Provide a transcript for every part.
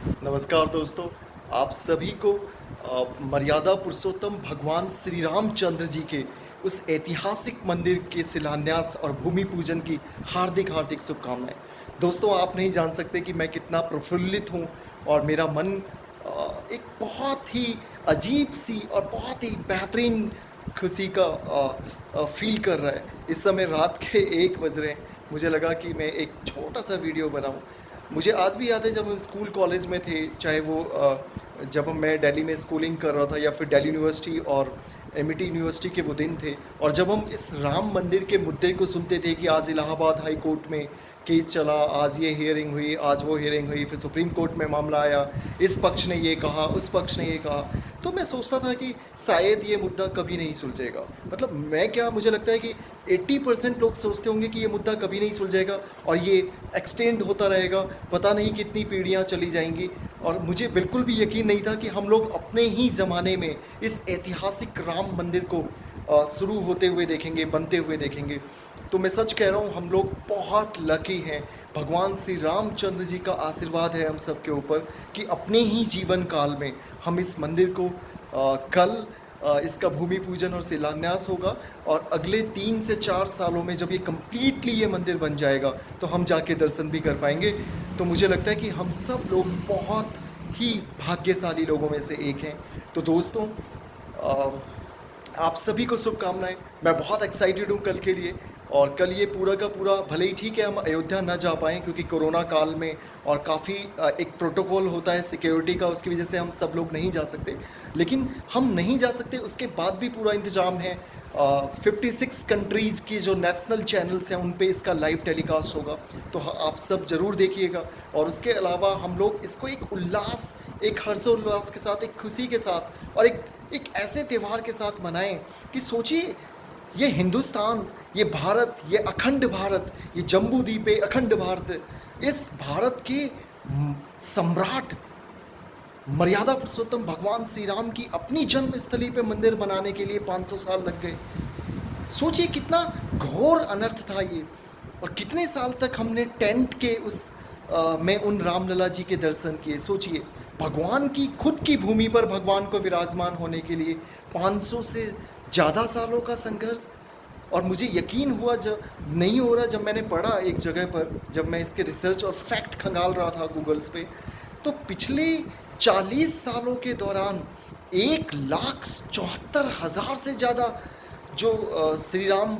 नमस्कार दोस्तों, आप सभी को मर्यादा पुरुषोत्तम भगवान श्री रामचंद्र जी के उस ऐतिहासिक मंदिर के शिलान्यास और भूमि पूजन की हार्दिक हार्दिक शुभकामनाएं। दोस्तों, आप नहीं जान सकते कि मैं कितना प्रफुल्लित हूँ और मेरा मन एक बहुत ही अजीब सी और बहुत ही बेहतरीन खुशी का फील कर रहा है। इस समय रात के 1 बज रहे हैं। मुझे लगा कि मैं एक छोटा सा वीडियो बनाऊं। मुझे आज भी याद है जब हम स्कूल कॉलेज में थे, चाहे वो जब मैं दिल्ली में स्कूलिंग कर रहा था या फिर दिल्ली यूनिवर्सिटी और एमिटी यूनिवर्सिटी के वो दिन थे, और जब हम इस राम मंदिर के मुद्दे को सुनते थे कि आज इलाहाबाद हाई कोर्ट में केस चला, आज ये हियरिंग हुई, आज वो हियरिंग हुई, फिर सुप्रीम कोर्ट में मामला आया, इस पक्ष ने ये कहा, उस पक्ष ने ये कहा, तो मैं सोचता था कि शायद ये मुद्दा कभी नहीं सुलझेगा। मतलब मैं क्या, मुझे लगता है कि 80% लोग सोचते होंगे कि ये मुद्दा कभी नहीं सुलझेगा और ये एक्सटेंड होता रहेगा, पता नहीं कितनी पीढ़ियाँ चली जाएंगी। और मुझे बिल्कुल भी यकीन नहीं था कि हम लोग अपने ही ज़माने में इस ऐतिहासिक राम मंदिर को शुरू होते हुए देखेंगे, बनते हुए देखेंगे। तो मैं सच कह रहा हूँ, हम लोग बहुत लकी हैं। भगवान श्री रामचंद्र जी का आशीर्वाद है हम सब के ऊपर कि अपने ही जीवन काल में हम इस मंदिर को कल इसका भूमि पूजन और शिलान्यास होगा, और अगले 3 से 4 सालों में जब ये कम्प्लीटली ये मंदिर बन जाएगा तो हम जाके दर्शन भी कर पाएंगे। तो मुझे लगता है कि हम सब लोग बहुत ही भाग्यशाली लोगों में से एक हैं। तो दोस्तों, आप सभी को शुभकामनाएं। मैं बहुत एक्साइटेड हूँ कल के लिए। और कल ये पूरा का पूरा, भले ही ठीक है हम अयोध्या ना जा पाएँ क्योंकि कोरोना काल में और काफ़ी एक प्रोटोकॉल होता है सिक्योरिटी का, उसकी वजह से हम सब लोग नहीं जा सकते। लेकिन हम नहीं जा सकते उसके बाद भी पूरा इंतज़ाम है। 56 कंट्रीज़ की जो नेशनल चैनल्स हैं उन पे इसका लाइव टेलीकास्ट होगा, तो आप सब ज़रूर देखिएगा। और उसके अलावा हम लोग इसको एक उल्लास, एक हर्षोल्लास के साथ, एक खुशी के साथ और एक ऐसे त्यौहार के साथ मनाएं कि सोचिए, ये हिंदुस्तान, ये भारत, ये अखंड भारत, ये जम्बू द्वीप अखंड भारत, इस भारत के सम्राट मर्यादा पुरुषोत्तम भगवान श्री राम की अपनी जन्मस्थली पे मंदिर बनाने के लिए 500 साल लग गए। सोचिए कितना घोर अनर्थ था ये। और कितने साल तक हमने टेंट के उस में उन रामलला जी के दर्शन किए। सोचिए, भगवान की खुद की भूमि पर भगवान को विराजमान होने के लिए 500 से ज़्यादा सालों का संघर्ष। और मुझे यकीन हुआ जब नहीं हो रहा, जब मैंने पढ़ा एक जगह पर, जब मैं इसके रिसर्च और फैक्ट खंगाल रहा था गूगल्स पे, तो पिछले 40 सालों के दौरान 1,74,000 से ज़्यादा जो श्री राम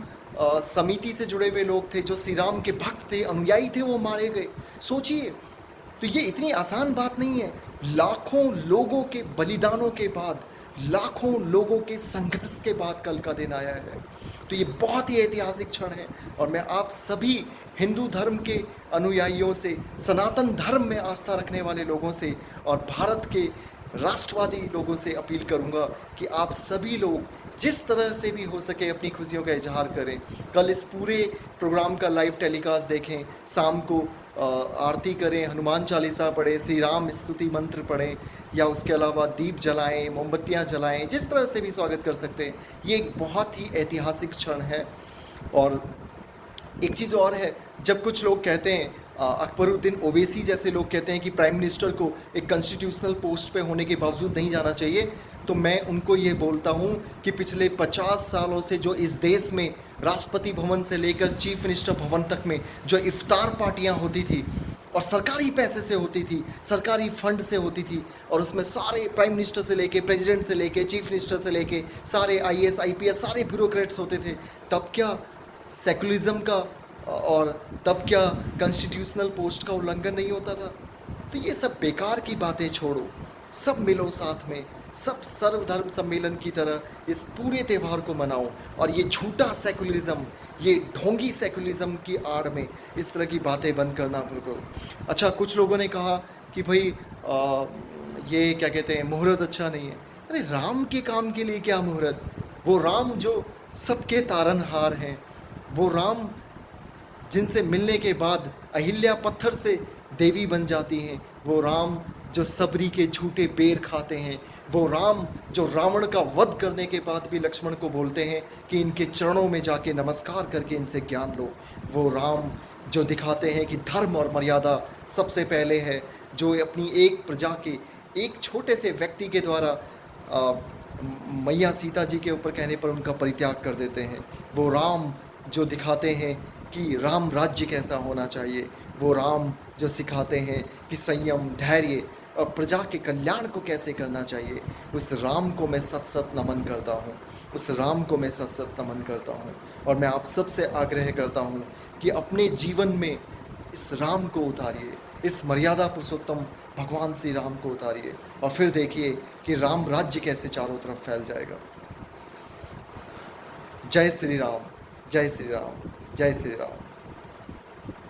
समिति से जुड़े हुए लोग थे, जो श्री राम के भक्त थे, अनुयायी थे, वो मारे गए। सोचिए, तो ये इतनी आसान बात नहीं है। लाखों लोगों के बलिदानों के बाद, लाखों लोगों के संघर्ष के बाद कल का दिन आया है। तो ये बहुत ही ऐतिहासिक क्षण है। और मैं आप सभी हिंदू धर्म के अनुयायियों से, सनातन धर्म में आस्था रखने वाले लोगों से और भारत के राष्ट्रवादी लोगों से अपील करूंगा कि आप सभी लोग जिस तरह से भी हो सके अपनी खुशियों का इजहार करें। कल इस पूरे प्रोग्राम का लाइव टेलीकास्ट देखें, शाम को आरती करें, हनुमान चालीसा पढ़ें, श्री राम स्तुति मंत्र पढ़ें, या उसके अलावा दीप जलाएं, मोमबत्तियां जलाएं, जिस तरह से भी स्वागत कर सकते हैं। ये एक बहुत ही ऐतिहासिक क्षण है। और एक चीज़ और है, जब कुछ लोग कहते हैं, अकबरुद्दीन ओवैसी जैसे लोग कहते हैं कि प्राइम मिनिस्टर को एक कॉन्स्टिट्यूशनल पोस्ट पे होने के बावजूद नहीं जाना चाहिए, तो मैं उनको ये बोलता हूँ कि पिछले 50 सालों से जो इस देश में राष्ट्रपति भवन से लेकर चीफ मिनिस्टर भवन तक में जो इफ्तार पार्टियाँ होती थी, और सरकारी पैसे से होती थी, सरकारी फंड से होती थी, और उसमें सारे प्राइम मिनिस्टर से लेके, प्रेसिडेंट से लेके, चीफ मिनिस्टर से लेके सारे आईएएस आईपीएस सारे ब्यूरोक्रेट्स होते थे, तब क्या सेकुलरिज्म का और तब क्या कॉन्स्टिट्यूशनल पोस्ट का उल्लंघन नहीं होता था? तो ये सब बेकार की बातें छोड़ो, सब मिलो साथ में, सब सर्वधर्म सम्मेलन की तरह इस पूरे त्यौहार को मनाओ, और ये झूठा सेकुलरिज्म, ये ढोंगी सेकुलरिज्म की आड़ में इस तरह की बातें बंद करना भूल करो। अच्छा, कुछ लोगों ने कहा कि भाई ये क्या कहते हैं, मुहूर्त अच्छा नहीं है। अरे राम के काम के लिए क्या मुहूर्त? वो राम जो सबके तारनहार हैं, वो राम जिनसे मिलने के बाद अहिल्या पत्थर से देवी बन जाती हैं, वो राम जो सबरी के झूठे बेर खाते हैं, वो राम जो रावण का वध करने के बाद भी लक्ष्मण को बोलते हैं कि इनके चरणों में जाके नमस्कार करके इनसे ज्ञान लो, वो राम जो दिखाते हैं कि धर्म और मर्यादा सबसे पहले है, जो अपनी एक प्रजा के एक छोटे से व्यक्ति के द्वारा मैया सीता जी के ऊपर कहने पर उनका परित्याग कर देते हैं। वो राम जो दिखाते हैं कि राम राज्य कैसा होना चाहिए, वो राम जो सिखाते हैं कि संयम, धैर्य और प्रजा के कल्याण को कैसे करना चाहिए, उस राम को मैं सत सत नमन करता हूँ। उस राम को मैं सत सत नमन करता हूँ। और मैं आप सबसे आग्रह करता हूँ कि अपने जीवन में इस राम को उतारिए, इस मर्यादा पुरुषोत्तम भगवान श्री राम को उतारिए, और फिर देखिए कि राम राज्य कैसे चारों तरफ फैल जाएगा। जय श्री राम, जय श्री राम, जय श्री राम।